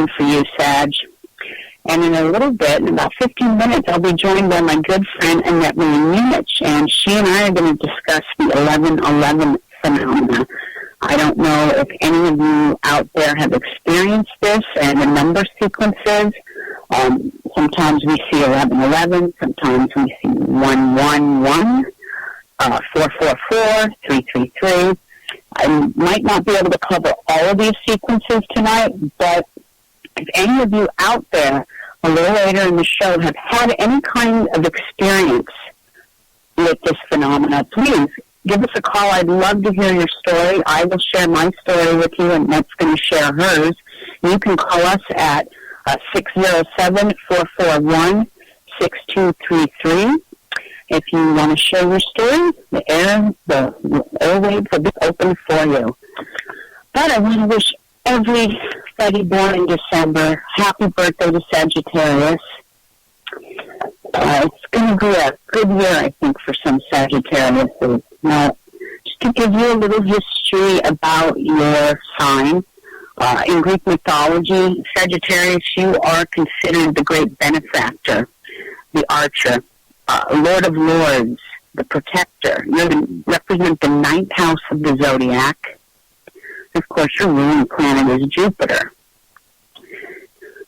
question for you, Sag. And in a little bit, in about 15 minutes, I'll be joined by my good friend Annette Munich, and she and I are going to discuss the 1111 phenomena. I don't know if any of you out there have experienced this and the number sequences. Sometimes we see 1111, sometimes we see 111, 444, 333. I might not be able to cover all of these sequences tonight, but if any of you out there a little later in the show have had any kind of experience with this phenomena, please give us a call. I'd love to hear your story. I will share my story with you, and Matt's going to share hers. You can call us at 607-441-6233. If you want to share your story, the airwaves will be open for you. But I want to wish everybody born in December happy birthday to Sagittarius. It's going to be a good year, I think, for some Sagittarius. Now, just to give you a little history about your sign, in Greek mythology, Sagittarius, you are considered the great benefactor, the archer, Lord of Lords, the protector. You represent the 9th house of the zodiac. Of course, your ruling planet is Jupiter.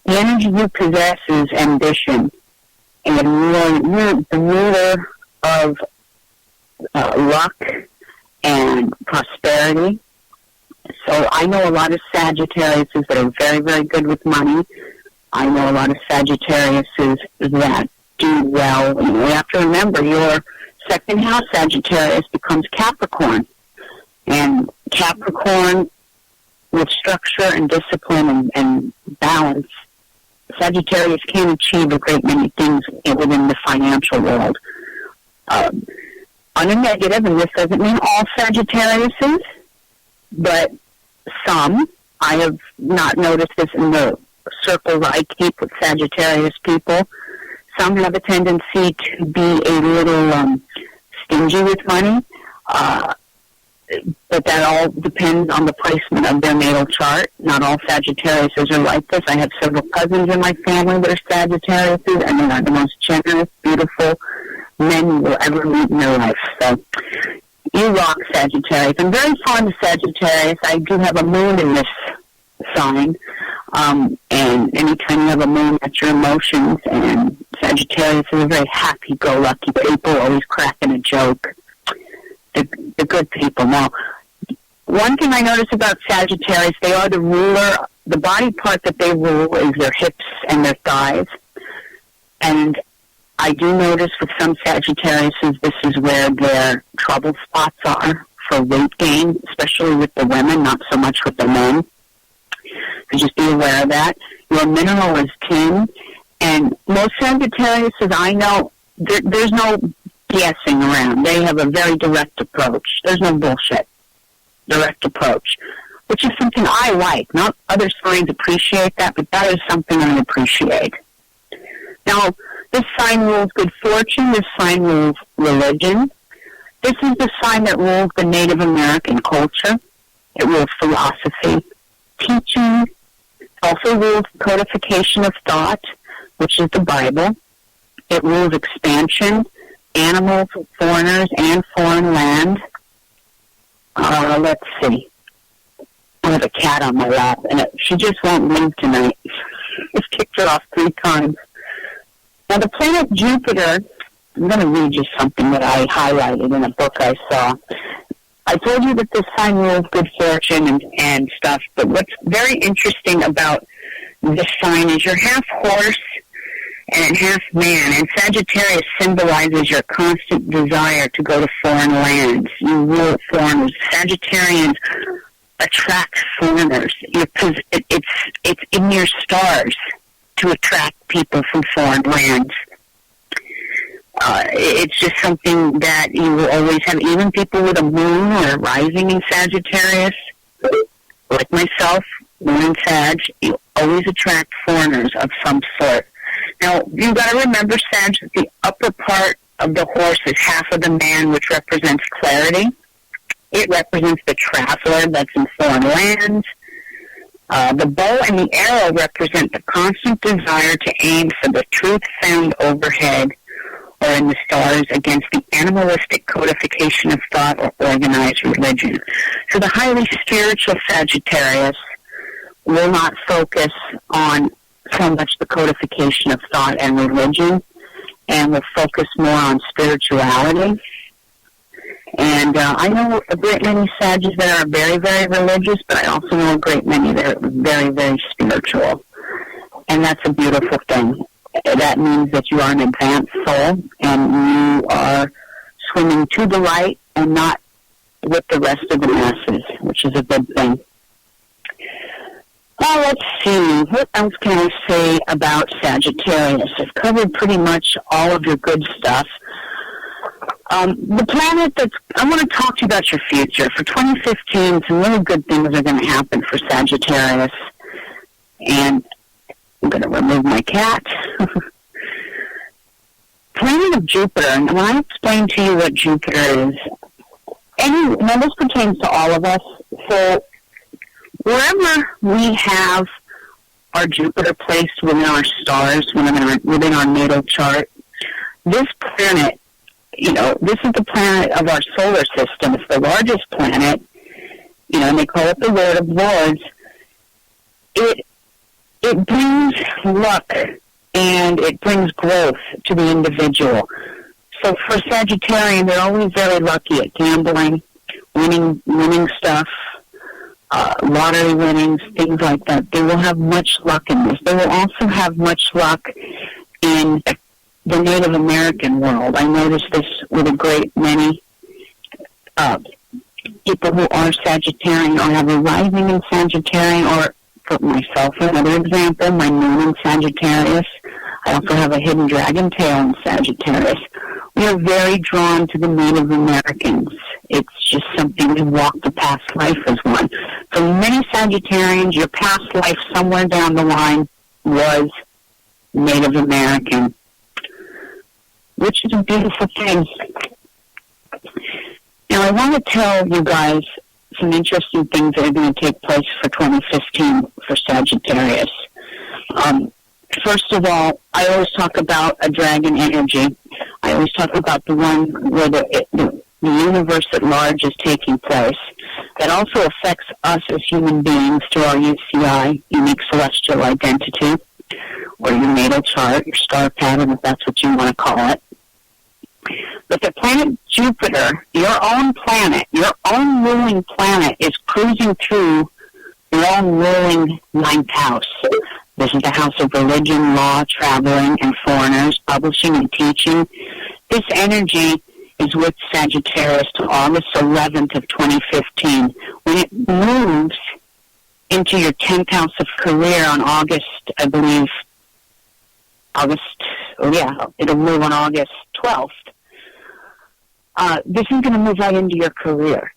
The energy you possess is ambition, and you're the ruler of luck and prosperity. So I know a lot of Sagittarius that are very, very good with money. I know a lot of Sagittarius that do well. You have to remember, your second house Sagittarius becomes Capricorn. And Capricorn, with structure and discipline and balance, Sagittarius can achieve a great many things within the financial world. On a negative, and this doesn't mean all Sagittariuses, but some, I have not noticed this in the circles I keep with Sagittarius people, some have a tendency to be a little stingy with money, but that all depends on the placement of their natal chart. Not all Sagittariuses are like this. I have several cousins in my family that are Sagittariuses, and they are the most generous, beautiful men you will ever meet in their life. So you rock, Sagittarius. I'm very fond of Sagittarius. I do have a moon in this sign, and anytime you have a moon, that's your emotions, and Sagittarius is a very happy-go-lucky people, always cracking a joke. The good people. Now, one thing I notice about Sagittarius, they are the ruler. The body part that they rule is their hips and their thighs. And I do notice with some Sagittariuses, this is where their trouble spots are for weight gain, especially with the women, not so much with the men. So just be aware of that. Your mineral is tin. And most Sagittariuses I know, there's no guessing around. They have a very direct approach. There's no bullshit. Direct approach, which is something I like. Not other signs appreciate that, but that is something I appreciate. Now, this sign rules good fortune. This sign rules religion. This is the sign that rules the Native American culture. It rules philosophy, teaching. It also rules codification of thought, which is the Bible. It rules expansion, animals, foreigners, and foreign land. Let's see. I have a cat on my lap, and she just won't leave tonight. It's kicked her off 3 times. Now, the planet Jupiter, I'm going to read you something that I highlighted in a book I saw. I told you that this sign rules good fortune and stuff, but what's very interesting about this sign is you're half horse and half man, and Sagittarius symbolizes your constant desire to go to foreign lands. You rule foreigners. Sagittarians attract foreigners. It's in your stars to attract people from foreign lands. It's just something that you will always have. Even people with a moon or a rising in Sagittarius, like myself, moon in Sag, you always attract foreigners of some sort. Now, you've got to remember, Sag, that the upper part of the horse is half of the man, which represents clarity. It represents the traveler that's in foreign lands. The bow and the arrow represent the constant desire to aim for the truth found overhead or in the stars against the animalistic codification of thought or organized religion. So the highly spiritual Sagittarius will not focus on so much the codification of thought and religion, and will focus more on spirituality. And I know a great many Saggies that are very, very religious, but I also know a great many that are very, very spiritual. And that's a beautiful thing. That means that you are an advanced soul, and you are swimming to the light and not with the rest of the masses, which is a good thing. Well, let's see. What else can I say about Sagittarius? I've covered pretty much all of your good stuff. The planet I want to talk to you about your future. For 2015, some really good things are going to happen for Sagittarius. And I'm going to remove my cat. Planet of Jupiter, and when I explain to you what Jupiter is, now this pertains to all of us, so wherever we have our Jupiter placed within our stars, within our natal chart, this planet, this is the planet of our solar system. It's the largest planet, and they call it the Lord of Lords. It brings luck and it brings growth to the individual. So for Sagittarian, they're always very lucky at gambling, winning stuff, lottery winnings, things like that. They will have much luck in this. They will also have much luck in the Native American world. I noticed this with a great many people who are Sagittarian or have a rising in Sagittarian, or for myself, another example, my moon in Sagittarius. I also have a hidden dragon tail in Sagittarius. We are very drawn to the Native Americans. It's just something we walk the past life as one. For many Sagittarians, your past life somewhere down the line was Native American, which is a beautiful thing. Now, I want to tell you guys some interesting things that are going to take place for 2015 for Sagittarius. First of all, I always talk about a dragon energy. I always talk about the one where the universe at large is taking place. That also affects us as human beings through our UCI, unique celestial identity, or your natal chart, your star pattern, if that's what you want to call it. But the planet Jupiter, your own ruling planet, is cruising through your own ruling ninth house. This is the house of religion, law, traveling, and foreigners, publishing and teaching. This energy is with Sagittarius to August 11th of 2015. When it moves into your 10th house of career on it'll move on August 12th. This is going to move right into your career.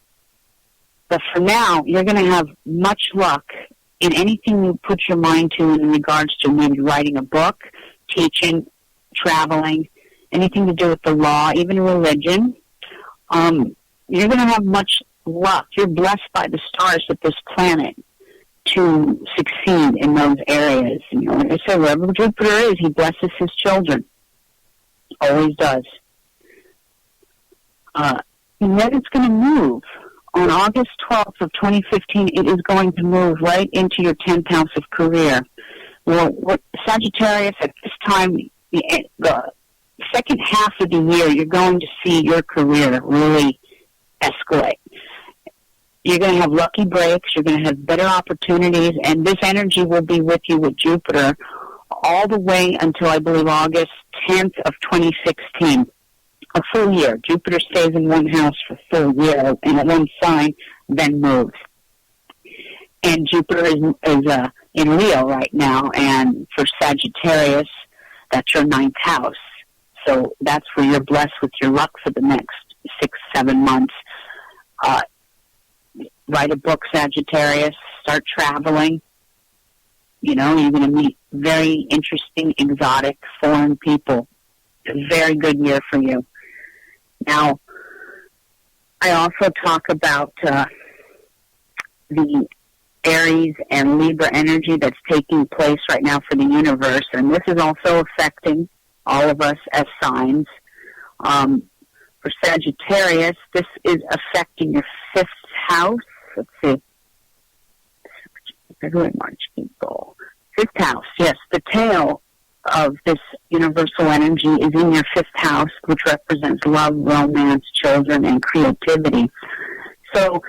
But for now, you're going to have much luck in anything you put your mind to in regards to maybe writing a book, teaching, traveling, anything to do with the law, even religion. You're going to have much luck. You're blessed by the stars with this planet to succeed in those areas. Like I said, wherever Jupiter is, he blesses his children. Always does. And then it's going to move. On August 12th of 2015, it is going to move right into your 10th house of career. Well, Sagittarius, at this time, the second half of the year, you're going to see your career really escalate. You're going to have lucky breaks. You're going to have better opportunities. And this energy will be with you with Jupiter all the way until, I believe, August 10th of 2016. A full year. Jupiter stays in one house for a full year in one sign, then moves. And Jupiter is in Leo right now, and for Sagittarius, that's your ninth house. So that's where you're blessed with your luck for the next 6-7 months. Write a book, Sagittarius. Start traveling. You're going to meet very interesting, exotic, foreign people. It's a very good year for you. Now, I also talk about the Aries and Libra energy that's taking place right now for the universe, and this is also affecting all of us as signs. For Sagittarius, this is affecting your 5th house. Let's see. February, March, April. 5th house, yes. The tail of this universal energy is in your 5th house, which represents love, romance, children, and creativity. So,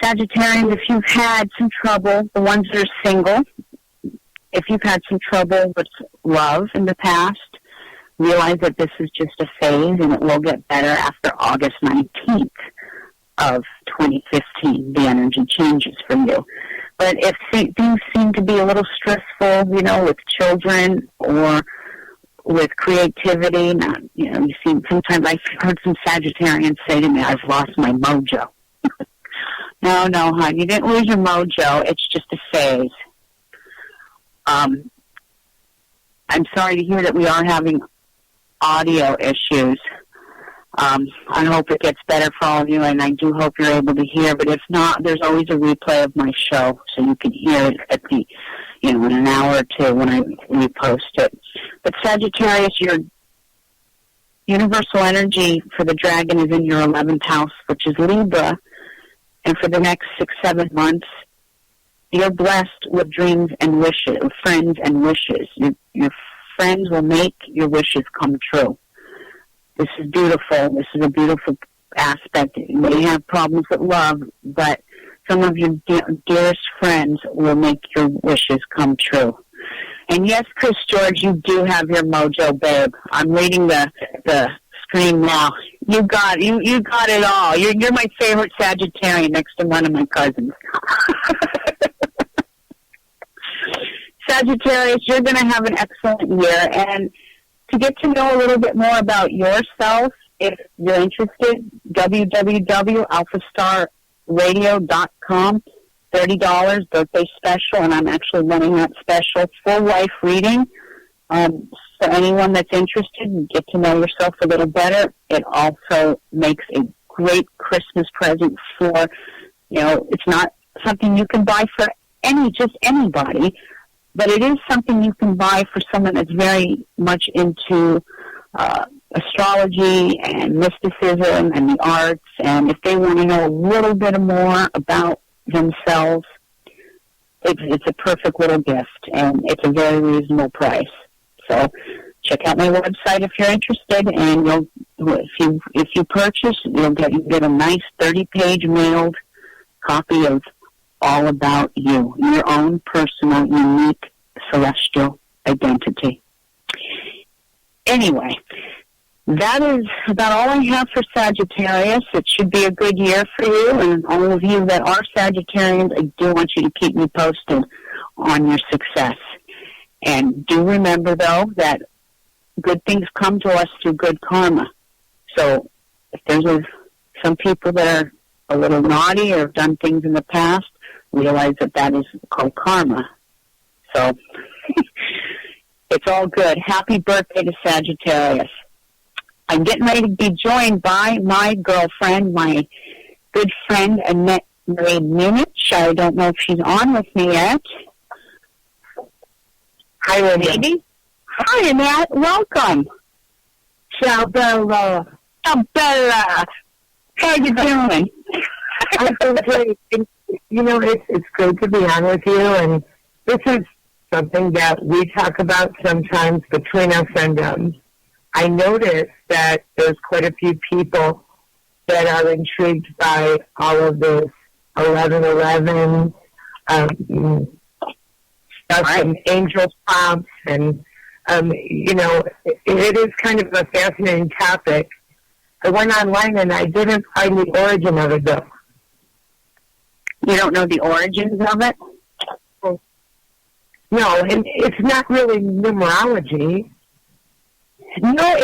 Sagittarians, if you've had some trouble, the ones that are single, if you've had some trouble with love in the past, realize that this is just a phase and it will get better after August 19th of 2015. The energy changes for you. But if things seem to be a little stressful, with children or with creativity, sometimes I've heard some Sagittarians say to me, I've lost my mojo. No, hon, you didn't lose your mojo. It's just a phase. I'm sorry to hear that we are having audio issues. I hope it gets better for all of you, and I do hope you're able to hear. But if not, there's always a replay of my show, so you can hear it at the, in an hour or two when I repost it. But Sagittarius, your universal energy for the dragon is in your 11th house, which is Libra. And for the next 6-7 months, you're blessed with dreams and wishes, friends and wishes. Your friends will make your wishes come true. This is beautiful. This is a beautiful aspect. You may have problems with love, but some of your dearest friends will make your wishes come true. And yes, Chris George, you do have your mojo, babe. I'm reading the screen now. You got it all. You're my favorite Sagittarian next to one of my cousins. Sagittarius, you're going to have an excellent year. And to get to know a little bit more about yourself, if you're interested, www.alphastarradio.com, $30 birthday special, and I'm actually running that special full life reading. For anyone that's interested and get to know yourself a little better, it also makes a great Christmas present for, it's not something you can buy for anybody, but it is something you can buy for someone that's very much into astrology and mysticism and the arts, and if they want to know a little bit more about themselves, it's a perfect little gift, and it's a very reasonable price. So check out my website if you're interested, and if you purchase, you'll get a nice 30-page mailed copy of all about you, your own personal, unique, celestial identity. Anyway, that is about all I have for Sagittarius. It should be a good year for you, and all of you that are Sagittarians, I do want you to keep me posted on your success. And do remember, though, that good things come to us through good karma. So if there's some people that are a little naughty or have done things in the past, realize that is called karma. So it's all good. Happy birthday to Sagittarius. I'm getting ready to be joined by my girlfriend, my good friend, Annette Marie Munich. I don't know if she's on with me yet. Hi, lady. Hi, Annette. Welcome. Ciao, Bella. Ciao, Bella. How you doing? I'm doing great. It's great to be on with you, and this is something that we talk about sometimes between us, and I noticed that there's quite a few people that are intrigued by all of this 11/11 stuff and angel prompts, and it is kind of a fascinating topic. I went online and I didn't find the origin of it, though. You don't know the origins of it? No, and it's not really numerology. No,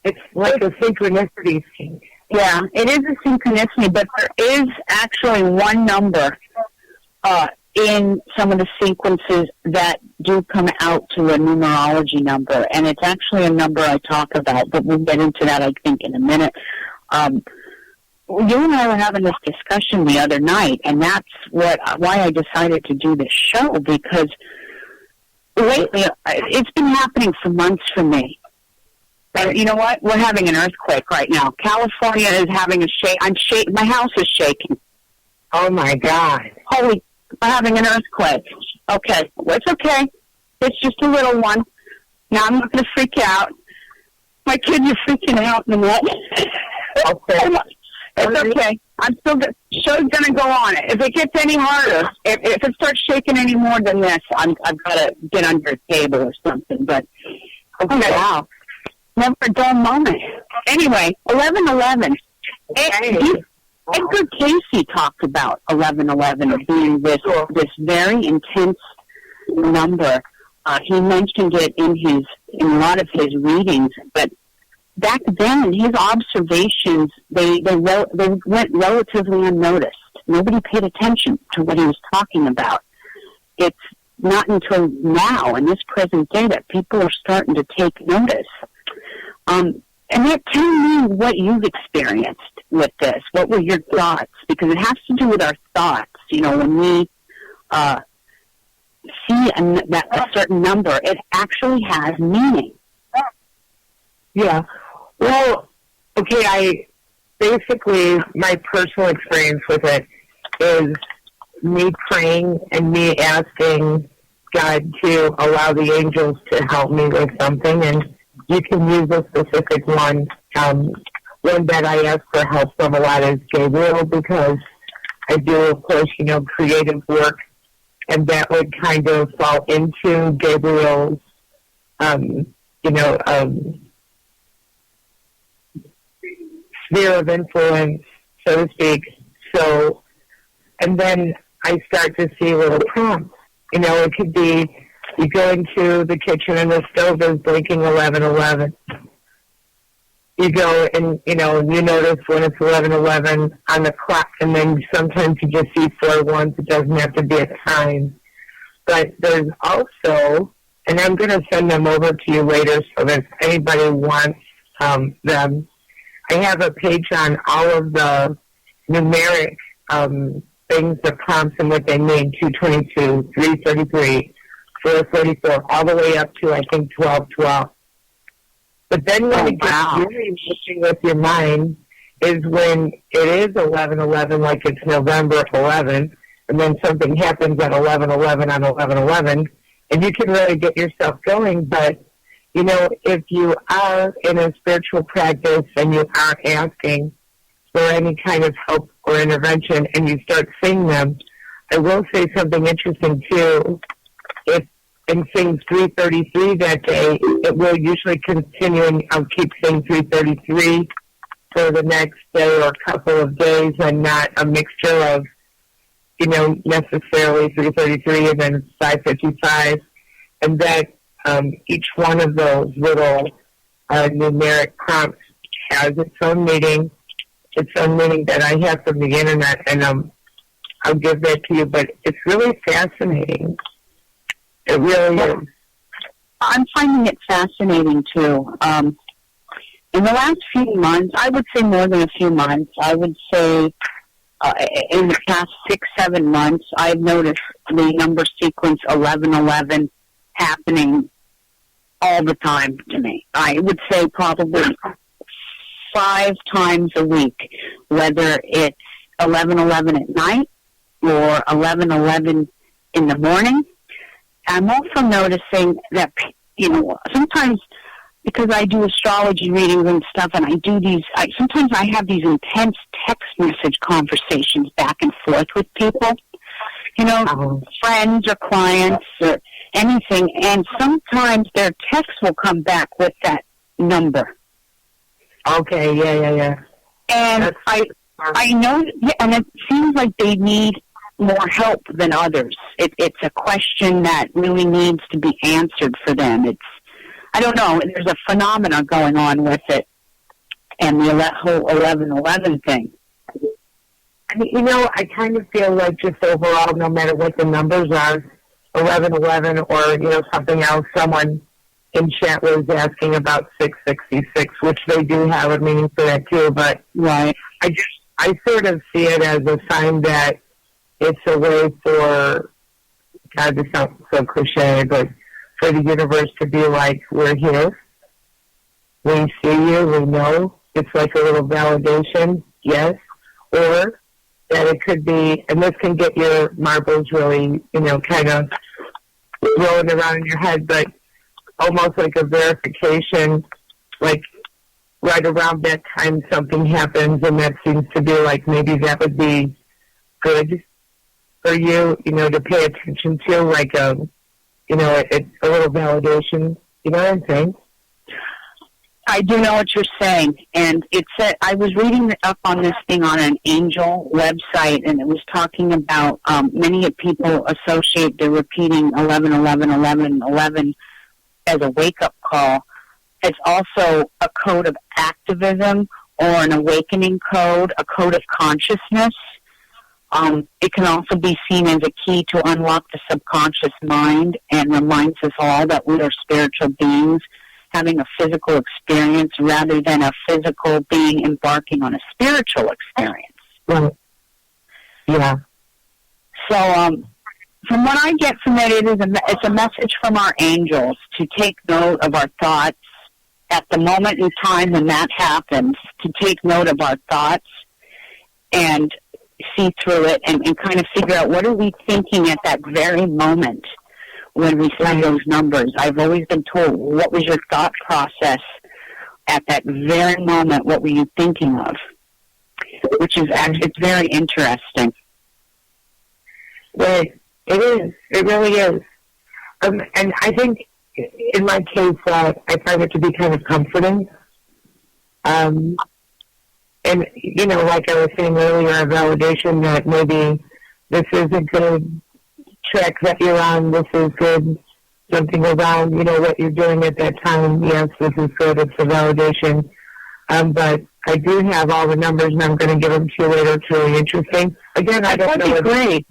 it's like a synchronicity thing. Yeah, it is a synchronicity, but there is actually one number in some of the sequences that do come out to a numerology number, and it's actually a number I talk about, but we'll get into that, I think, in a minute. you and I were having this discussion the other night, and that's why I decided to do this show, because lately it's been happening for months for me. But you know what? We're having an earthquake right now. California is having a shake. My house is shaking. Oh, my God. Holy, we're having an earthquake. Okay. Well, it's okay. It's just a little one. Now I'm not going to freak out. My kids are freaking out in a minute. Okay. It's okay. I'm still the show's going to go on. If it gets any harder, if it starts shaking any more than this, I've got to get under a table or something. But okay. Oh, wow, never a dull moment. Anyway, 1111. Edgar Casey talked about 1111 being this very intense number. He mentioned it in a lot of his readings, but back then, his observations, they went relatively unnoticed. Nobody paid attention to what he was talking about. It's not until now, in this present day, that people are starting to take notice. And tell me what you've experienced with this. What were your thoughts? Because it has to do with our thoughts. You know, when we see a certain number, it actually has meaning. Yeah. Well, okay, basically, my personal experience with it is me praying and me asking God to allow the angels to help me with something, and you can use a specific one. One that I ask for help from a lot is Gabriel, because I do, of course, creative work, and that would kind of fall into Gabriel's, sphere of influence, so to speak. So, and then I start to see little prompts. It could be you go into the kitchen and the stove is blinking 11:11. You go and, you notice when it's 11:11 on the clock, and then sometimes you just see 4 ones. It doesn't have to be a time. But there's also, and I'm going to send them over to you later so that if anybody wants them, I have a page on all of the numeric things, the prompts and what they mean, 222, 333, 444, all the way up to, I think, 1212. But then when it gets really messing with your mind is when it is 11:11, like it's November 11th, and then something happens at 11:11 on 11:11, and you can really get yourself going. But if you are in a spiritual practice and you are asking for any kind of help or intervention and you start seeing them, I will say something interesting too. If in seeing 333 that day, it will usually continue, and I'll keep seeing 333 for the next day or a couple of days, and not a mixture of, necessarily 333 and then 555, and that each one of those little numeric prompts has its own meaning that I have from the internet, and I'll give that to you. But it's really fascinating. It really is. I'm finding it fascinating too. In the last few months, I would say more than a few months, I would say in the past 6-7 months, I've noticed the number sequence 1111 happening all the time to me. I would say probably 5 times a week, whether it's 11:11 at night or 11:11 in the morning. I'm also noticing that, sometimes because I do astrology readings and stuff, and I do these, sometimes I have these intense text message conversations back and forth with people, friends or clients or anything, and sometimes their text will come back with that number. Okay, yeah. And I know, and it seems like they need more help than others. It's a question that really needs to be answered for them. I don't know, there's a phenomena going on with it, and the whole 11:11 thing. I kind of feel like just overall, no matter what the numbers are, 11:11 or, something else, someone in chat was asking about 666, which they do have a meaning for that too, but right. I sort of see it as a sign that it's a way for, God, this sounds so cliche, but for the universe to be like, we're here, we see you, we know. It's like a little validation, yes. Or that it could be, and this can get your marbles really, kind of rolling around in your head, but almost like a verification, like right around that time something happens, and that seems to be like maybe that would be good for you, to pay attention to, like a little validation. You know what I'm saying? I do know what you're saying, and it said I was reading up on this thing on an angel website, and it was talking about many people associate the repeating 11, 11, 11, 11 as a wake-up call. It's also a code of activism or an awakening code, a code of consciousness. It can also be seen as a key to unlock the subconscious mind and reminds us all that we are spiritual beings having a physical experience rather than a physical being embarking on a spiritual experience. Right. Yeah. So, from what I get from it, it's a message from our angels to take note of our thoughts at the moment in time when that happens, to take note of our thoughts and see through it and kind of figure out what are we thinking at that very moment when we see those numbers. I've always been told, what was your thought process at that very moment? What were you thinking of? Which is actually, it's very interesting. Right. It is. It really is. And I think in my case, I find it to be kind of comforting. And, like I was saying earlier, a validation that maybe this is a good track that you're on, this is good, something around, what you're doing at that time. Yes, this is good. It's a validation. But I do have all the numbers, and I'm going to give them to you later. It's really interesting. Again, I don't know. That'd be great.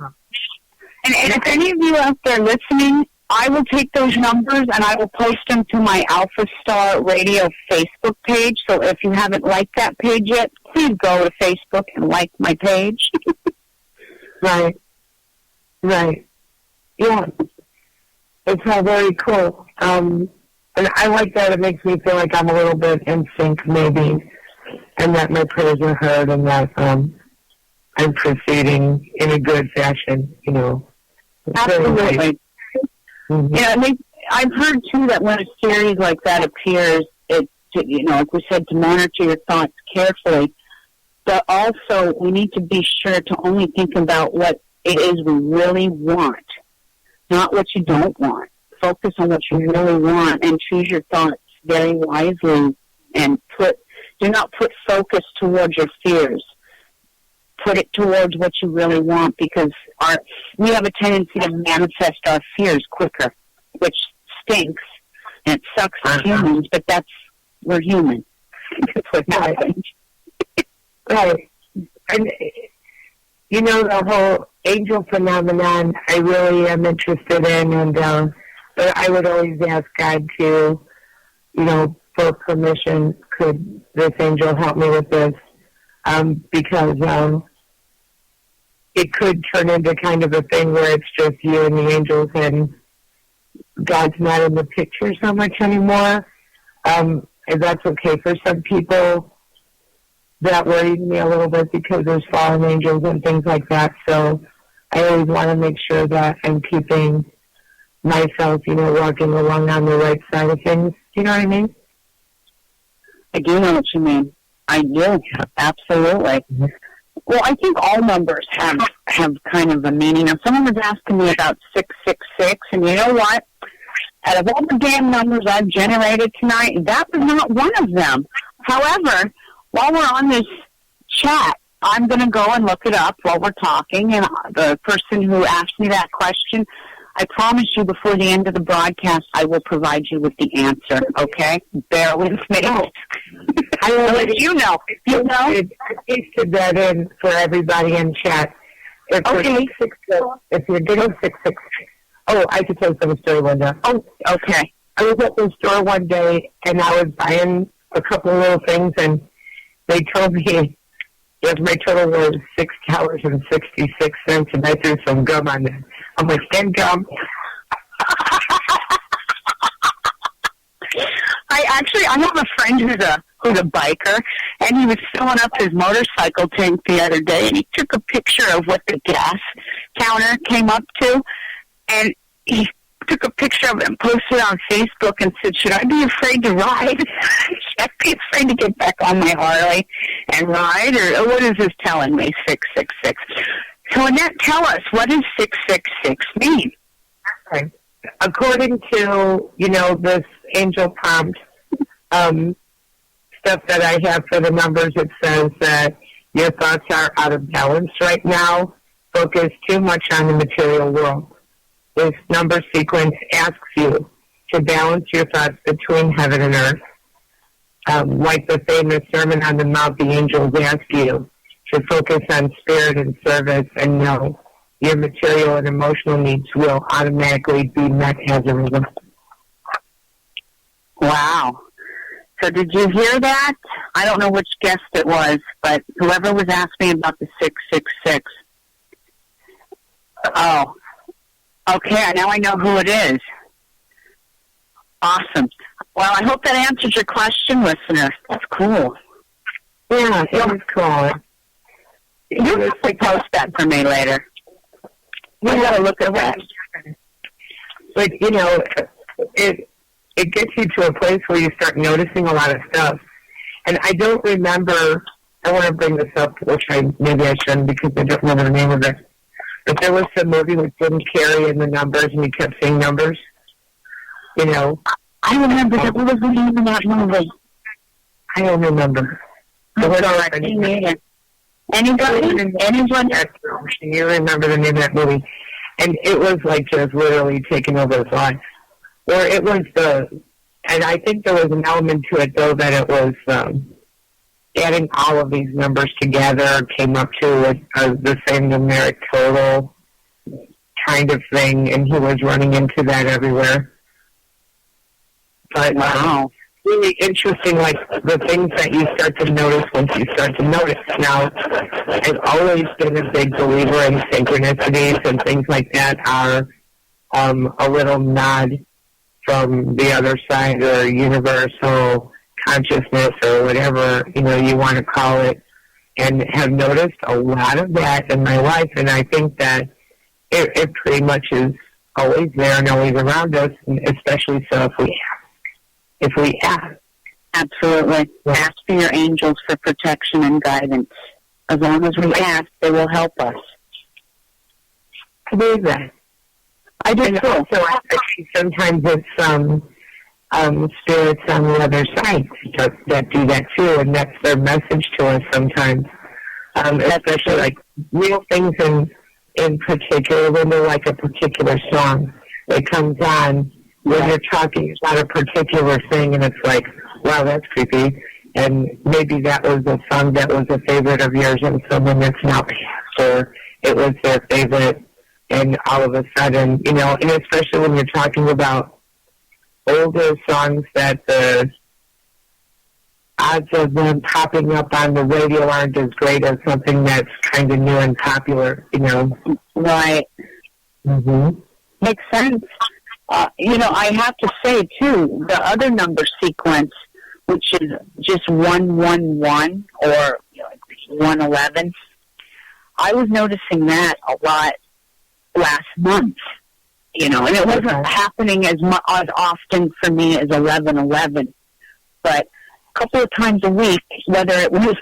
And if any of you out there listening, I will take those numbers and I will post them to my Alpha Star Radio Facebook page. So if you haven't liked that page yet, please go to Facebook and like my page. Right. Yeah. It's all very cool. And I like that. It makes me feel like I'm a little bit in sync, maybe, and that my prayers are heard, and that I'm proceeding in a good fashion, Absolutely. Mm-hmm. Yeah, I've heard, too, that when a series like that appears, it's, like we said, to monitor your thoughts carefully. But also, we need to be sure to only think about what it is we really want, not what you don't want. Focus on what you really want and choose your thoughts very wisely, and do not put focus towards your fears. Put it towards what you really want, because we have a tendency to manifest our fears quicker, which stinks, and it sucks as humans, but we're human. That's what happens. Right. And, the whole angel phenomenon, I really am interested in, and but I would always ask God to, for permission, could this angel help me with this? Because it could turn into kind of a thing where it's just you and the angels, and God's not in the picture so much anymore. And that's okay for some people. That worries me a little bit because there's fallen angels and things like that. So I always want to make sure that I'm keeping myself, walking along on the right side of things. Do you know what I mean? I do know what you mean. I do. Absolutely. Mm-hmm. Well, I think all numbers have kind of a meaning. Now, someone was asking me about 666, and you know what? Out of all the damn numbers I've generated tonight, that was not one of them. However, while we're on this chat, I'm going to go and look it up while we're talking, and the person who asked me that question, I promise you before the end of the broadcast, I will provide you with the answer, okay? Bear with me. I will let you know. You know? I pasted that in for everybody in chat. If you're getting 666, I could tell some story, Linda. Oh, okay. I was at the store one day, and I was buying a couple of little things, and they told me Yes, my total was $6.66, and I threw some gum on it. I'm like, and gum. I have a friend who's a biker, and he was filling up his motorcycle tank the other day, and he took a picture of what the gas counter came up to, and he took a picture of it and posted it on Facebook and said, should I be afraid to ride? Should I be afraid to get back on my Harley and ride? Or what is this telling me, 666? So Annette, tell us, what does 666 mean? Okay. According to, this angel prompt stuff that I have for the numbers, it says that your thoughts are out of balance right now. Focus too much on the material world. This number sequence asks you to balance your thoughts between heaven and earth. Like the famous Sermon on the Mount, the angels ask you to focus on spirit and service, and know your material and emotional needs will automatically be met as a result. Wow. So did you hear that? I don't know which guest it was, but whoever was asking me about the 666. Oh, okay. Now I know who it is. Awesome. Well, I hope that answers your question, listener. That's cool. Yeah, it was cool. You'll have to post that for me later. We gotta look at that. But, it gets you to a place where you start noticing a lot of stuff. And I don't remember, I want to bring this up, which maybe I shouldn't because I don't remember the name of it. But there was some movie with Jim Carrey and the numbers, and he kept saying numbers. I remember that. What was the name of that movie? I don't remember. Anybody? Anyone? You remember the name of that movie? And it was like just literally taking over his life. Or it was and I think there was an element to it though that it was adding all of these numbers together came up to the same numeric total kind of thing, and he was running into that everywhere. But wow. Really interesting, like the things that you start to notice once you start to notice. Now, I've always been a big believer in synchronicities, and things like that are a little nod from the other side, or universal consciousness, or whatever you want to call it, and have noticed a lot of that in my life. And I think that it pretty much is always there and always around us, and especially so if we ask. Absolutely. Yeah. Ask for your angels for protection and guidance. As long as we ask, they will help us. I believe that. I do too. Also, I think sometimes it's spirits on the other side that do that too, and that's their message to us sometimes. Especially like real things in particular, when they're like a particular song that comes on when you're talking about a particular thing, and it's like, wow, that's creepy. And maybe that was a song that was a favorite of yours and someone that's now passed, or it was their favorite, and all of a sudden, and especially when you're talking about older songs that the odds of them popping up on the radio aren't as great as something that's kind of new and popular, Right. Mm-hmm. Makes sense. I have to say, too, the other number sequence, which is just 111 or 111, I was noticing that a lot last month, and it wasn't happening as often for me as 1111, but a couple of times a week, whether it was,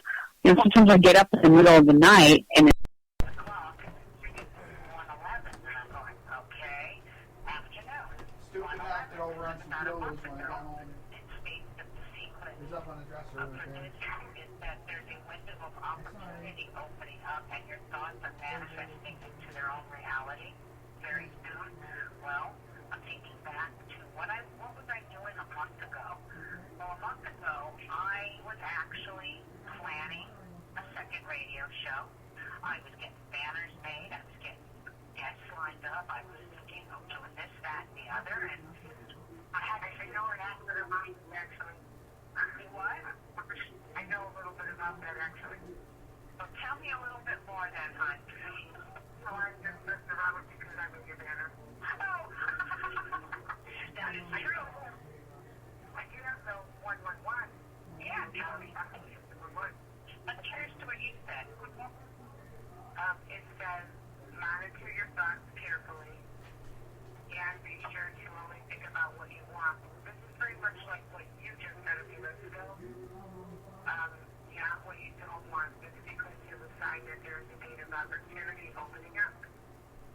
sometimes I get up in the middle of the night and Tell me a little bit more then, hon. So I'm just Mr. Robert because I'm in your banner. Oh, that is true. I do have the 111. Yeah, tell me. I'm curious to what you said. It says, monitor your thoughts carefully and be sure to only think about what you want. This is very much like what you just said a few minutes ago. Not what you don't want. It's because you've decided that there's a gate of opportunity opening up.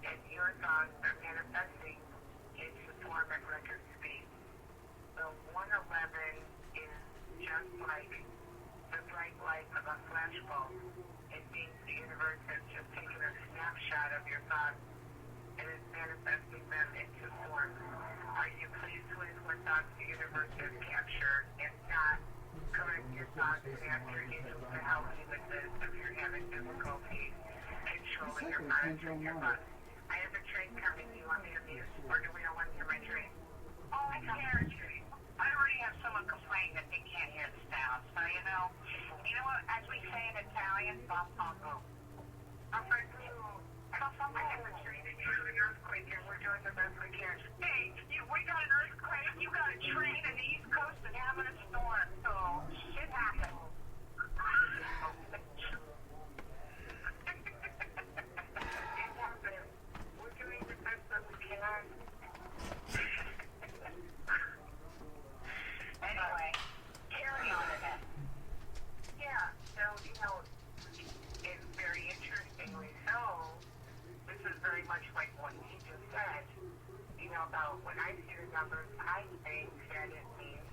And your thoughts are manifesting into form at record speed. The 111 is just like the bright light of a flashbulb. It means the universe has just taken a snapshot of your thoughts and is manifesting them into form. Are you pleased with what thoughts the universe has captured? If not, correct your thoughts and ask your angels to help you with this if you're having difficulty controlling your monitoring your thoughts. I have a train coming. Do you want me to mute? Or do we not want to hear my train? Oh, I can't hear you. I already have someone complaining that they can't hear the sound. So, you know what, as we say in Italian, bump-bump-boom. I'm afraid to. I have a train and you're an earthquake and we're doing the best we can. Hey, we got an earthquake, you got a train in the East Coast and having a storm, so shit happens. We're doing the best that we can. Anyway, carry on to that. Yeah, so, it's very interestingly so, this is very much like what he just said, about when I see the numbers, I think that it means,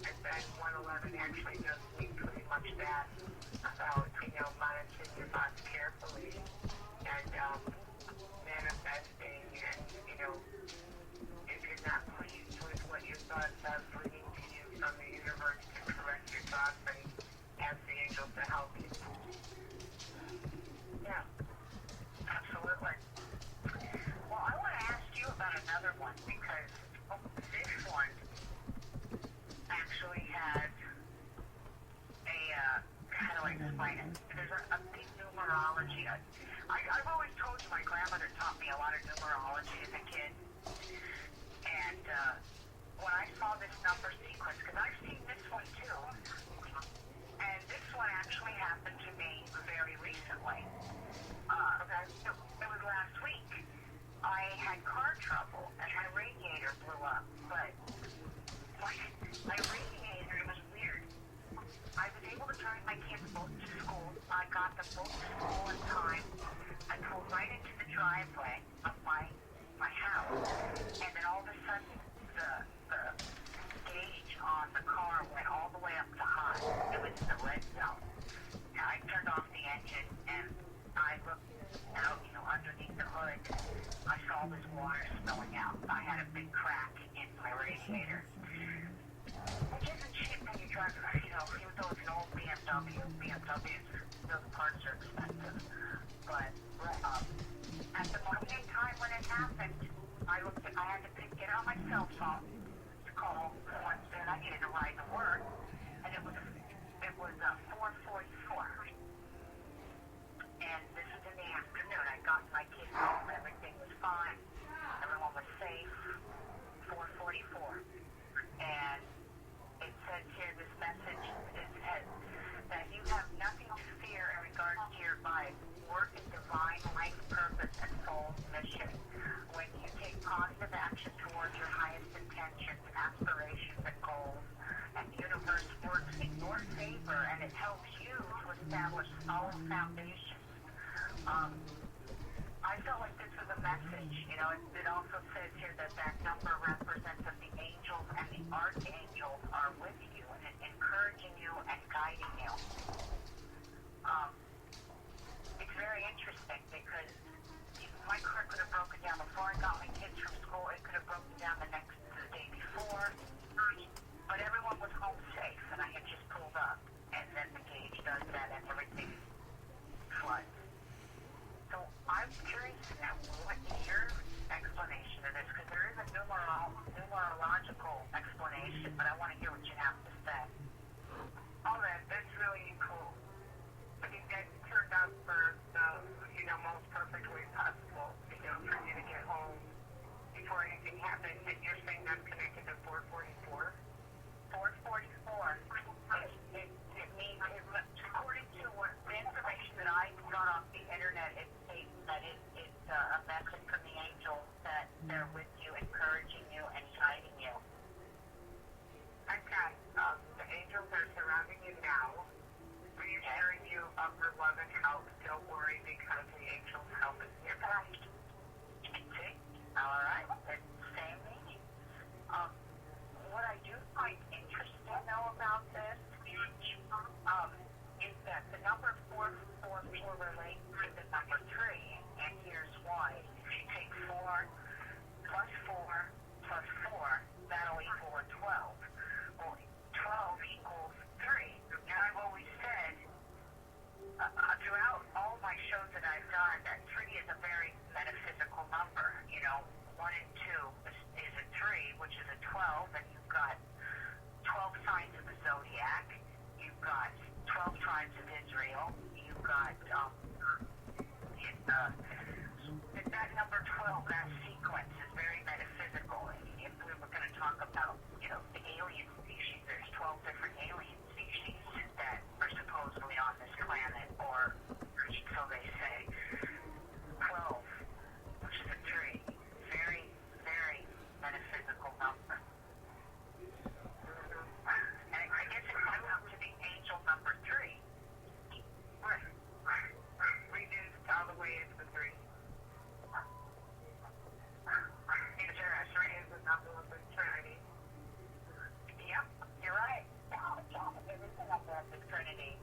and then 111 actually does mean pretty much that, about, monitoring your thoughts carefully, and, manifesting, and, if you're not pleased with what your thoughts are bringing to you from the universe, to correct your thoughts and ask the angels to help you. Yeah, absolutely. Well, I want to ask you about another one because this one actually has how do I explain it? There's a big numerology. I've always told you my grandmother taught me a lot of numerology as a kid. And when I saw this number sequence, because I've seen this one too, and this one actually happened to me very recently. It was last week. I had car trouble and my radiator blew up, but my radiator, it was weird. I was able to drive my kids both to school. I got them both to school in time. I pulled right into the driveway of my house, and then all of a sudden the gauge on the car went all the way up to high. It was in the red zone. Now I turned off the engine and I looked out, underneath the hood. I saw this water spilling out. I had a big crack in my radiator. Which isn't cheap when you drive, even though it's an old BMWs, those parts are expensive. But at the moment in time when it happened, I had to get on my cell phone to call someone said I needed to ride to work, and it was 4:44. And this was in the afternoon. I got my kids home, everything was fine, everyone was safe. 4:44, and it says here, this message, it says that you have nothing to fear in regards to your life. Work in divine life purpose and soul's mission. When you take positive action towards your highest intentions, aspirations, and goals, and the universe works in your favor, and it helps you to establish solid foundations. I felt like this was a message. It also says here that number represents that the angels and the archangels are with you and encouraging you and guiding you. It's very interesting because my car could have broken down before I got my kids from school. It could have broken down the day before. But everyone was home safe, and I had just pulled up, and then the gauge does that, and everything floods. So I'm curious to know what is your explanation of this, because there is a shows that I've done, that 3 is a very metaphysical number. 1 and 2 is a 3, which is a 12, and you've got 12 signs of the zodiac. You've got 12 tribes of Israel. You've got that number 12, that sequence is very metaphysical. If we were going to talk about, the alien species, there's 12 different alien species that are supposedly on this planet, or so they say. 12, which is a 3. Very, very metaphysical number. And I guess it comes up to the angel number 3. Reduced all the way into the 3. Is the number of the Trinity. Yep, you're right. It is the number of the Trinity.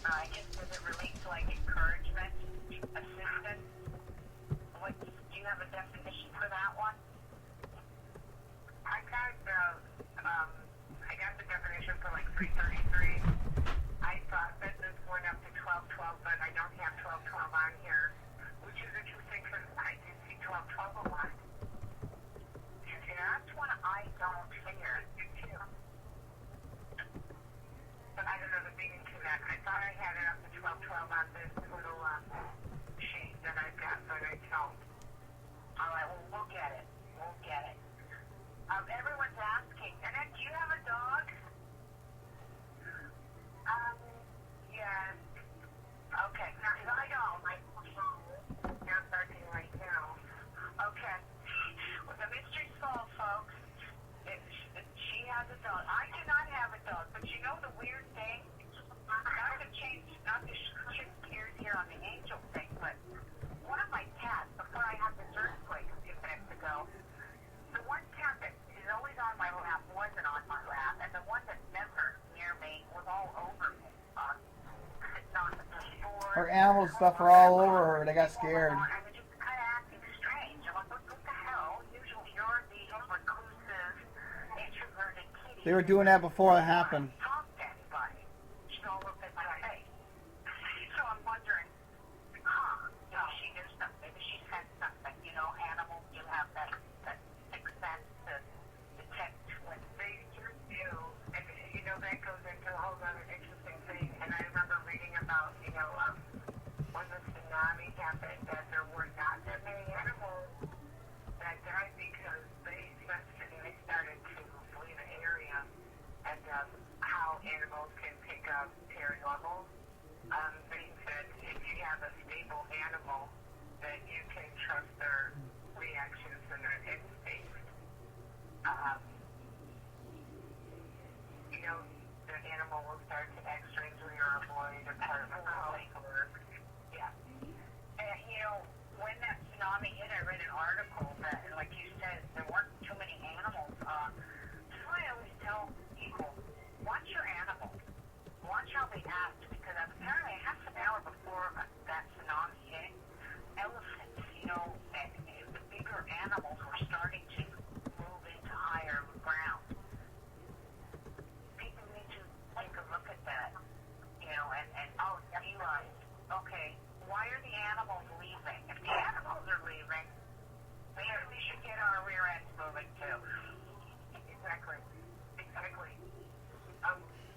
I guess, does it relate to like encouragement, assistance? Do you have a definition for that one? I got the definition for like 333. I thought that this went up to 1212, but I don't have 1212 on here, which is interesting because I did see 1212 a lot. That's one I don't figure too. But I don't know the meaning to that. I thought I had it up to 1212 on this little sheet that I've got, but I don't. All right, well, we'll get it. Everyone's asking, Annette, do you have a dog? Yes. Okay. Now, if I don't, I'm barking right now. Okay. Well, the mystery's solved, folks. She has a dog. I do not have a dog, but you know the weird thing? Not to shift gears here on the angel thing, but one of my cats, before I had this earthquake a few minutes ago, the one cat that is always on my lap wasn't on my lap, and the one that's never near me was all over me. Sitting on the floor. Her animal stuff are all over her. They got scared. And they're just kind of acting strange. I'm like, what the hell? Usually you're the reclusive, introverted kitty. They were doing that before it happened. Talk to anybody. She all looked at my face. So I'm wondering, she did something. Maybe she said something. Animals do have that sixth sense to detect when they do. And, that goes into a whole other interesting thing. And I remember reading about, when the tsunami happened, that there were not that many animals that died because they sensed it and they started to flee the area. And how animals can pick up paranormal. They said if you have a stable animal, that you can trust their reactions and their instincts. The animal will start to act strangely or avoid a part of the house. Yeah. And, when that tsunami hit, I read an article that, like you said, there weren't too many animals. That's why I always tell people, watch your animals. Watch how they act, because apparently half an hour before that tsunami hit, elephants, and the bigger animals were starting to move into higher ground. People need to take a look at that, and realize, okay, why are the animals leaving? If the animals are leaving, we should get our rear ends moving too. Exactly.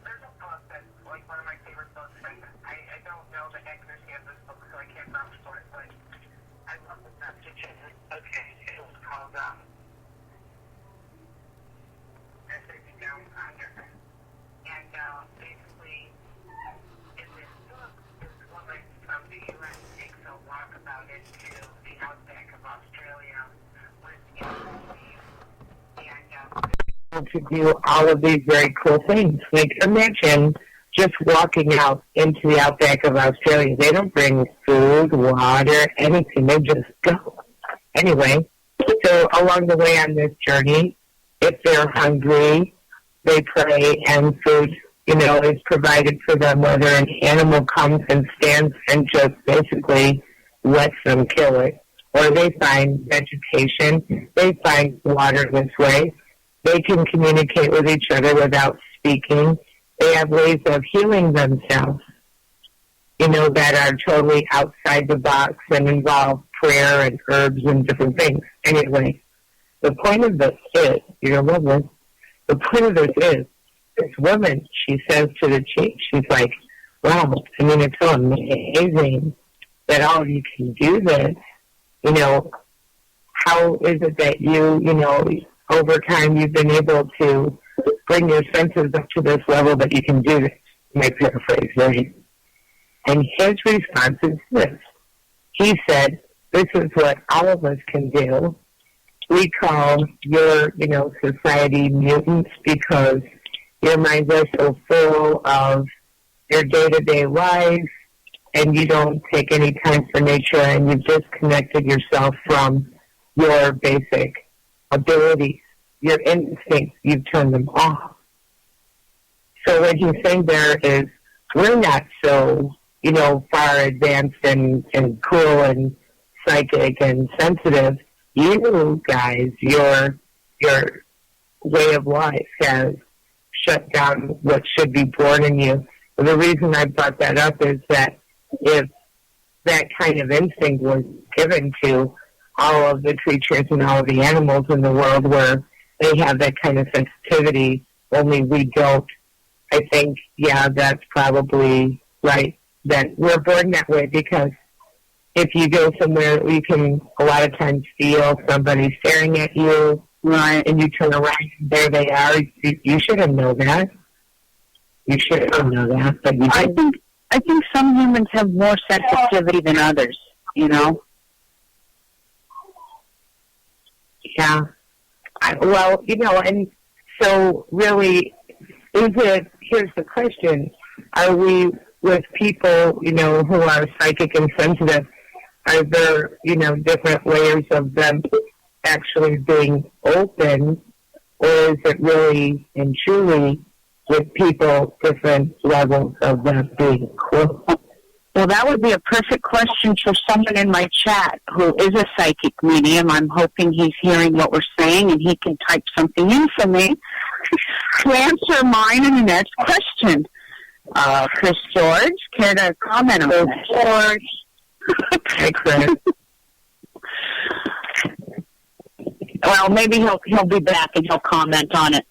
There's a book that's like one of my favorite books, and I don't know the accuracy of this book, so I can't vouch for it, but I love the message in it. Okay, it was called Message Down Under. And basically, in this book, this woman from the U.S. takes a walk about into the outback of Australia with to do all of these very cool things. Like, imagine just walking out into the outback of Australia. They don't bring food, water, anything. They just go. Anyway, so along the way on this journey, if they're hungry, they pray, and food, is provided for them, whether an animal comes and stands and just basically lets them kill it. Or they find vegetation, they find water this way. They can communicate with each other without speaking. They have ways of healing themselves. that are totally outside the box and involve prayer and herbs and different things. Anyway, the point of this is, you're lovely. The point of this is, this woman, she says to the chief, she's like, wow, it's so amazing that all you can do this. How is it that you, over time you've been able to bring your senses up to this level that you can do this? My paraphrase, right? And his response is this. He said, this is what all of us can do. We call your, society mutants because your minds are so full of your day-to-day life and you don't take any time for nature and you've disconnected yourself from your basic abilities, your instincts, you've turned them off. So what he's saying there is, we're not so, far advanced and cool and psychic and sensitive. You guys, your way of life has shut down what should be born in you. And the reason I brought that up is that if that kind of instinct was given to all of the creatures and all of the animals in the world where they have that kind of sensitivity, only we don't, I think, that's probably right, that we're born that way, because if you go somewhere, you can a lot of times feel somebody staring at you, right? And you turn around, and there they are. You shouldn't know that. You shouldn't know that, but you did. I think some humans have more sensitivity than others. Yeah. And so really, here's the question, are we with people, who are psychic and sensitive, are there, different layers of them actually being open, or is it really and truly with people different levels of them being closed? Well, that would be a perfect question for someone in my chat who is a psychic medium. I'm hoping he's hearing what we're saying and he can type something in for me to answer mine in the next question. Chris George, care to comment on that? George. Hey, Chris. Well, maybe he'll be back and he'll comment on it.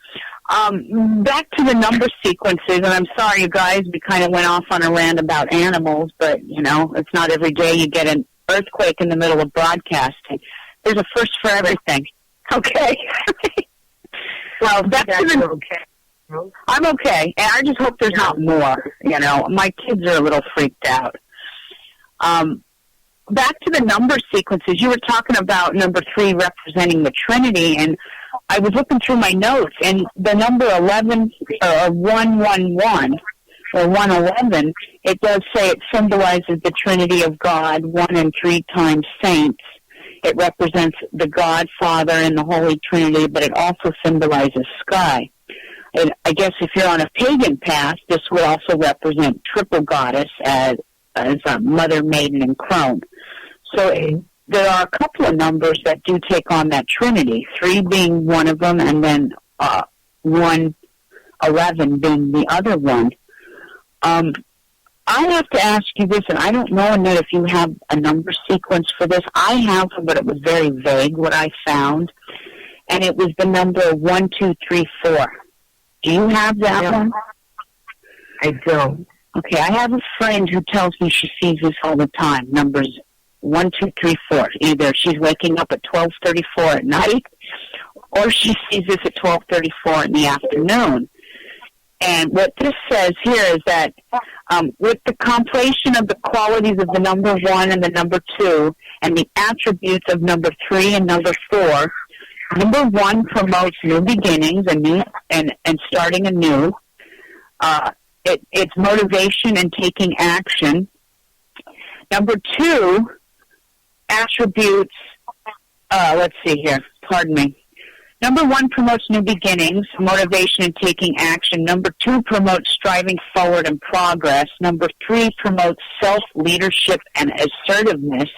Back to the number sequences, and I'm sorry, you guys, we kind of went off on a rant about animals, but, it's not every day you get an earthquake in the middle of broadcasting. There's a first for everything. Okay? Well, back to the... Okay. I'm okay, and I just hope there's not more, My kids are a little freaked out. Back to the number sequences, you were talking about number 3 representing the Trinity, and I was looking through my notes, and the number 11, or 111, or 111, it does say it symbolizes the Trinity of God, 1 and 3 times saints. It represents the God, Father, and the Holy Trinity, but it also symbolizes sky. And I guess if you're on a pagan path, this would also represent triple goddess as Mother, Maiden, and Crone. So there are a couple of numbers that do take on that Trinity, 3 being one of them, and then 111 being the other one. I have to ask you this, and I don't know, Annette, if you have a number sequence for this. I have, but it was very vague what I found, and it was the number 1, 2, 3, 4. Do you have that one? I don't. Okay, I have a friend who tells me she sees this all the time, numbers 1, 2, 3, 4. Either she's waking up at 12:34 at night, or she sees this at 12:34 in the afternoon. And what this says here is that with the compilation of the qualities of the number 1 and the number 2, and the attributes of number 3 and number 4, number 1 promotes new beginnings and starting anew. It's motivation and taking action. Number 2 attributes, let's see here, pardon me. Number 1 promotes new beginnings, motivation and taking action. Number 2 promotes striving forward and progress. Number 3 promotes self-leadership and assertiveness.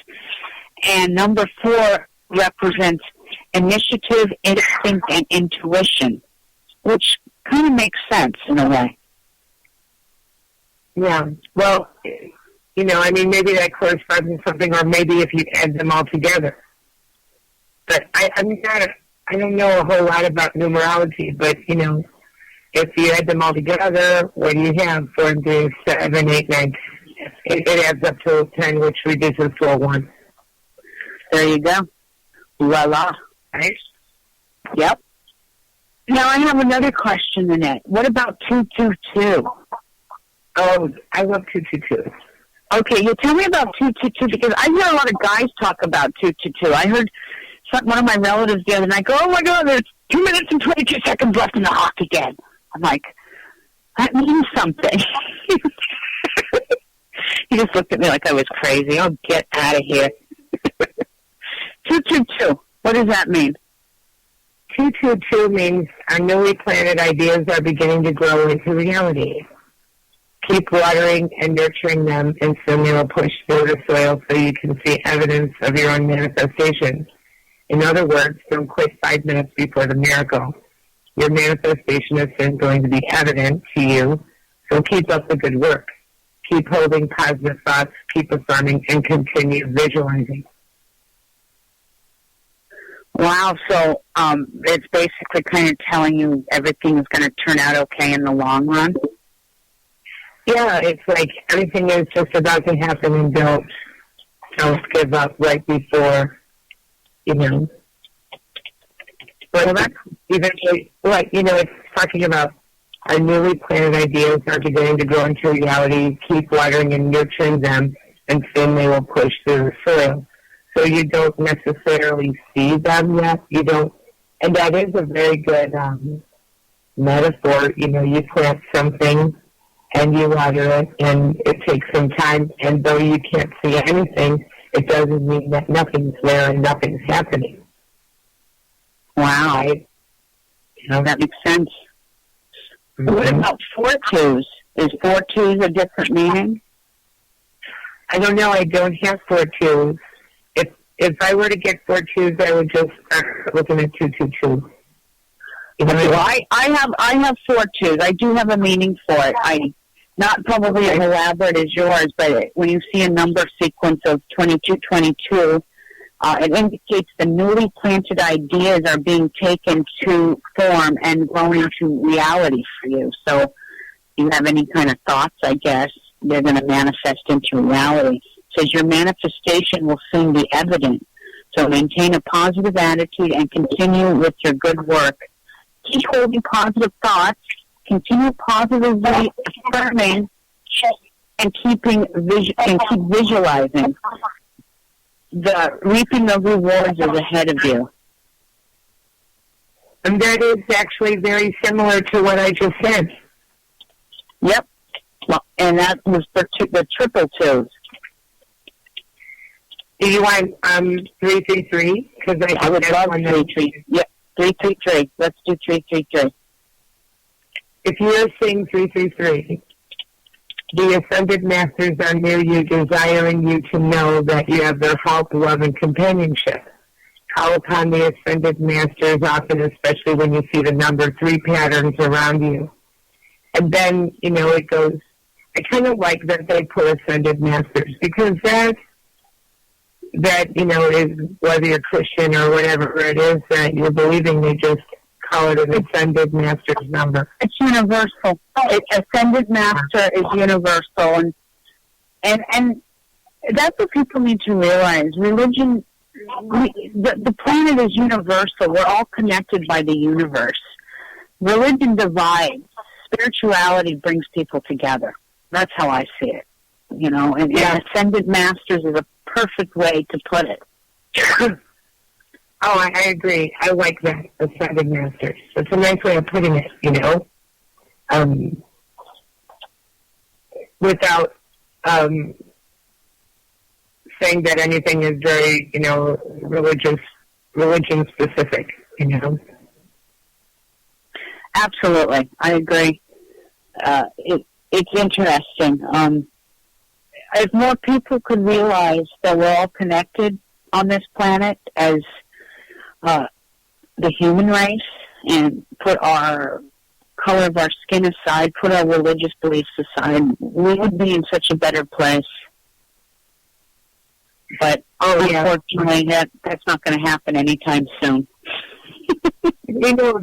And number 4 represents initiative, instinct, and intuition, which kind of makes sense in a way. Yeah, well, You know, I mean, maybe that corresponds to something, or maybe if you add them all together. But I don't know a whole lot about numerology, but, you know, if you add them all together, what do you have? 4 and 3, 7, 8, 9. It adds up to 10, which reduces to a 1. There you go. Voila. Right? Yep. Now I have another question, Annette. What about 222? Oh, I love 222. Okay, you tell me about 222, because I hear a lot of guys talk about 222. I heard one of my relatives the other night go, oh my God, there's 2 minutes and 22 seconds left in the clock again. I'm like, that means something. He just looked at me like I was crazy. Oh, get out of here. 222, what does that mean? 222 means our newly planted ideas are beginning to grow into reality. Keep watering and nurturing them, and soon they will push through the soil so you can see evidence of your own manifestation. In other words, don't quit 5 minutes before the miracle. Your manifestation is soon going to be evident to you, so keep up the good work. Keep holding positive thoughts, keep affirming, and continue visualizing. Wow, so it's basically kind of telling you everything is going to turn out okay in the long run? Yeah, it's like everything is just about to happen, and don't give up right before, you know. Well, that's eventually, it's talking about our newly planted ideas are beginning to grow into reality. Keep watering and nurturing them, and soon they will push through the soil. So you don't necessarily see them yet. You don't, and that is a very good metaphor. You know, you plant something and you water it, and it takes some time. And though you can't see anything, it doesn't mean that nothing's there and nothing's happening. Wow. Right? You know, that makes sense. Mm-hmm. What about 4-2s? Is 4-2s a different meaning? I don't know. I don't have 4-2s. If I were to get 4-2s, I would just start looking at 222. Well, I have 4-2s. I do have a meaning for it. Not probably as elaborate as yours, but when you see a number sequence of 2222, it indicates the newly planted ideas are being taken to form and grown into reality for you. So if you have any kind of thoughts, I guess, they're going to manifest into reality. It says your manifestation will soon be evident. So maintain a positive attitude and continue with your good work. Keep holding positive thoughts, continue positively affirming, and keep visualizing. The reaping of rewards is ahead of you. And that is actually very similar to what I just said. Yep. Well, and that was the 222s. Do you want 333? Because I would love 333. Yep, 333. Let's do 333. If you're seeing 333, the ascended masters are near you, desiring you to know that you have their help, love, and companionship. Call upon the ascended masters often, especially when you see the number 3 patterns around you. And then, it goes, I kind of like that they put ascended masters, because that is, whether you're Christian or whatever it is that you're believing, they just call it an ascended master's number. It's universal. Ascended master is universal, and that's what people need to realize. Religion, the planet is universal. We're all connected by the universe. Religion divides. Spirituality brings people together. That's how I see it. And ascended masters is a perfect way to put it. Oh, I agree. I like that, ascended masters. It's a nice way of putting it, without saying that anything is very, religion specific, Absolutely. I agree. It's interesting. If more people could realize that we're all connected on this planet as the human race, and put our color of our skin aside, put our religious beliefs aside, we would be in such a better place. But unfortunately, that's not going to happen anytime soon. You know,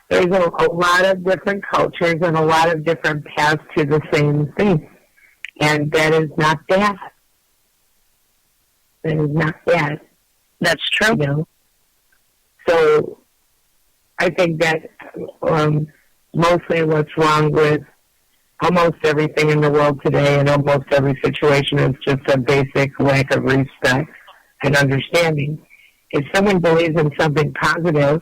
there's a lot of different cultures and a lot of different paths to the same thing. And that is not bad. That is not bad. That's true. You know? So I think that mostly what's wrong with almost everything in the world today and almost every situation is just a basic lack of respect and understanding. If someone believes in something positive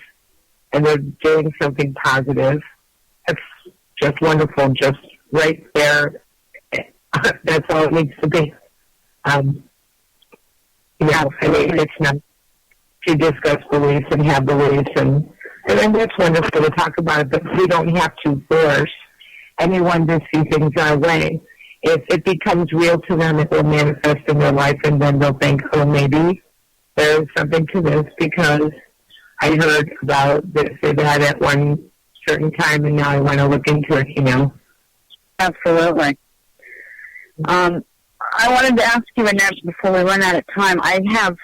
and they're doing something positive, that's just wonderful, just right there. That's all it needs to be. You know, I mean, it's not to discuss beliefs and have beliefs, and that's wonderful to talk about it, but we don't have to force anyone to see things our way. If it becomes real to them, it will manifest in their life, and then they'll think, oh, maybe there is something to this because I heard about this or that at one certain time, and now I want to look into it, you know. Absolutely. I wanted to ask you, Annette, before we run out of time, I have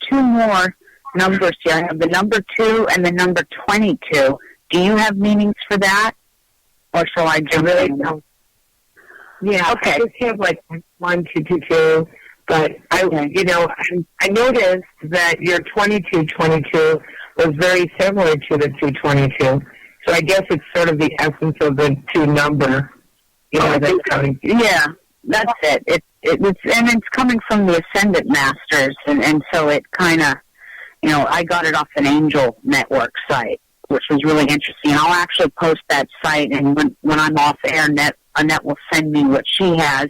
two more numbers here. I have the number 2 and the number 22. Do you have meanings for that? Or shall I just... I really don't. Yeah, okay. I just have like 1, 2, 2, 2. But I noticed that your 2222 was very similar to the 222. So I guess it's sort of the essence of the 2 number. You know, that's coming. Yeah, that's it. It's coming from the Ascendant Masters, and so it kind of, I got it off an Angel Network site, which was really interesting. And I'll actually post that site, and when I'm off air, Annette will send me what she has,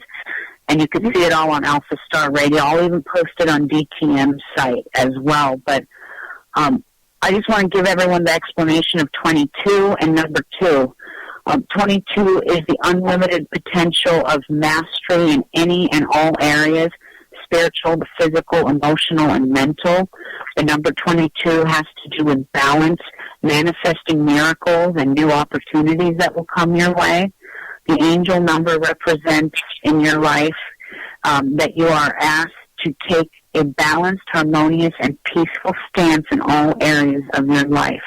and you can see it all on Alpha Star Radio. I'll even post it on DTM's site as well. But I just want to give everyone the explanation of 22 and number 2. 22 is the unlimited potential of mastery in any and all areas, spiritual, the physical, emotional, and mental. The number 22 has to do with balance, manifesting miracles and new opportunities that will come your way. The angel number represents in your life that you are asked to take a balanced, harmonious, and peaceful stance in all areas of your life.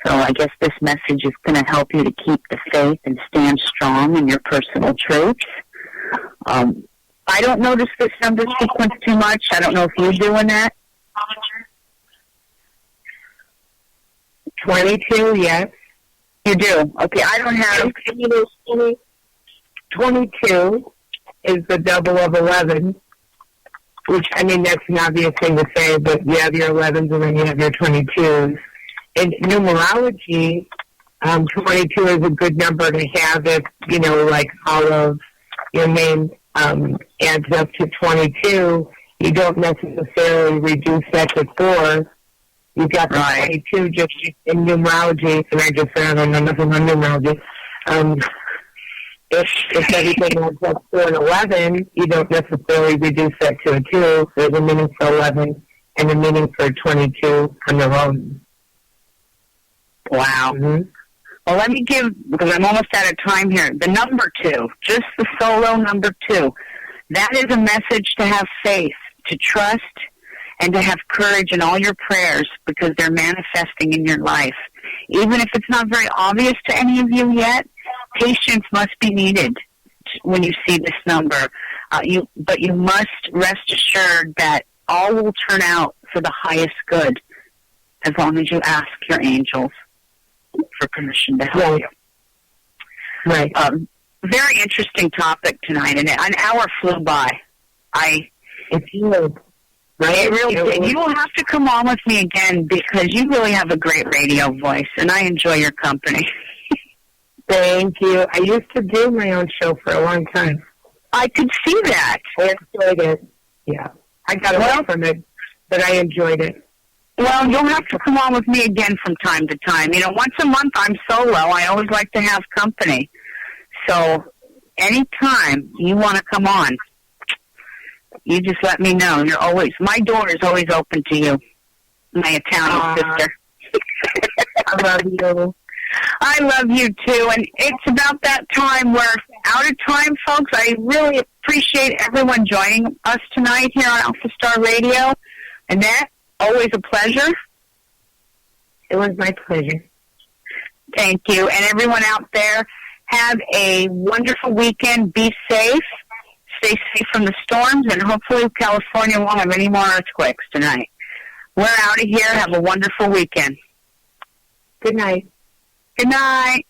So I guess this message is going to help you to keep the faith and stand strong in your personal truths. I don't notice this number sequence too much. I don't know if you're doing that. 22, yes. You do? Okay, I don't have... 22 is the double of 11, which, I mean, that's an obvious thing to say, but you have your 11s and then you have your 22s. In numerology, 22 is a good number to have if, like all of your name adds up to 22. You don't necessarily reduce that to 4. You've got the 22 just in numerology, and I just said I don't know nothing on numerology. If everything adds up to an 11, you don't necessarily reduce that to a 2. There's a meaning for 11 and a meaning for 22 on their own. Wow. Mm-hmm. Well, let me give, because I'm almost out of time here, the number 2, just the solo number 2. That is a message to have faith, to trust, and to have courage in all your prayers because they're manifesting in your life. Even if it's not very obvious to any of you yet, patience must be needed when you see this number. But you must rest assured that all will turn out for the highest good as long as you ask your angels for permission to help you. Right. Very interesting topic tonight, and an hour flew by. It's you. Right? You will have to come on with me again because you really have a great radio voice, and I enjoy your company. Thank you. I used to do my own show for a long time. I could see that. I enjoyed it. Yeah. I got away from it, but I enjoyed it. Well, you'll have to come on with me again from time to time. Once a month I'm solo. I always like to have company. So anytime you want to come on, you just let me know. My door is always open to you, my Italian sister. I love you. I love you too. And it's about that time. We're out of time, folks. I really appreciate everyone joining us tonight here on Alpha Star Radio. Annette, always a pleasure. It was my pleasure. Thank you. And everyone out there, have a wonderful weekend. Be safe. Stay safe from the storms, and hopefully California won't have any more earthquakes tonight. We're out of here. Have a wonderful weekend. Good night. Good night.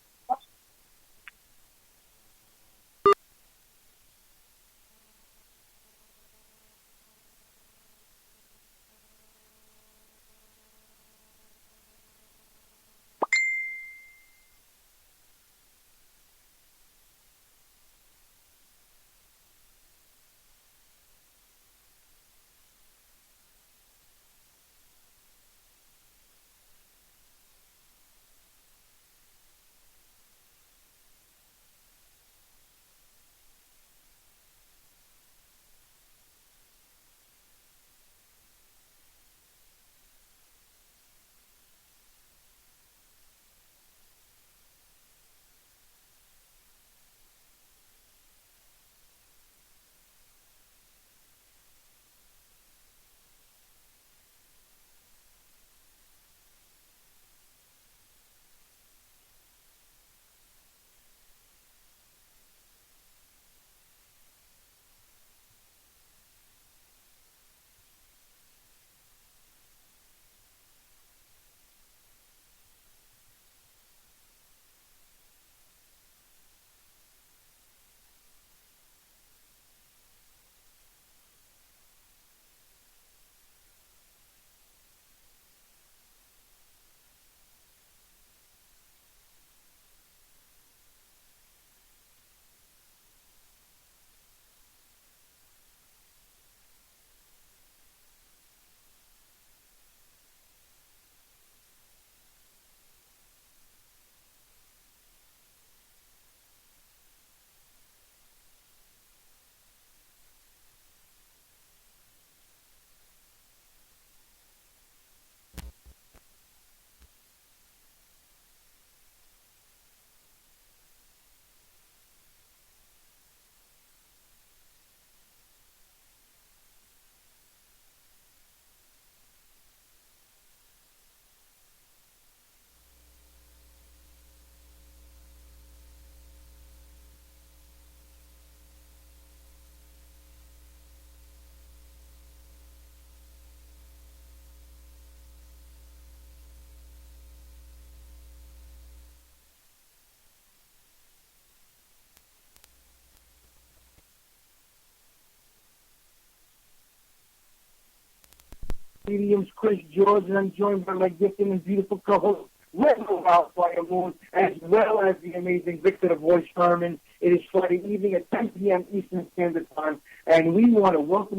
Mediums Chris George, and I'm joined by my gifted and beautiful co-host, Rebel Wildfire Moon, as well as the amazing Victor the Voice Herman. It is Friday evening at 10 p.m. Eastern Standard Time, and we want to welcome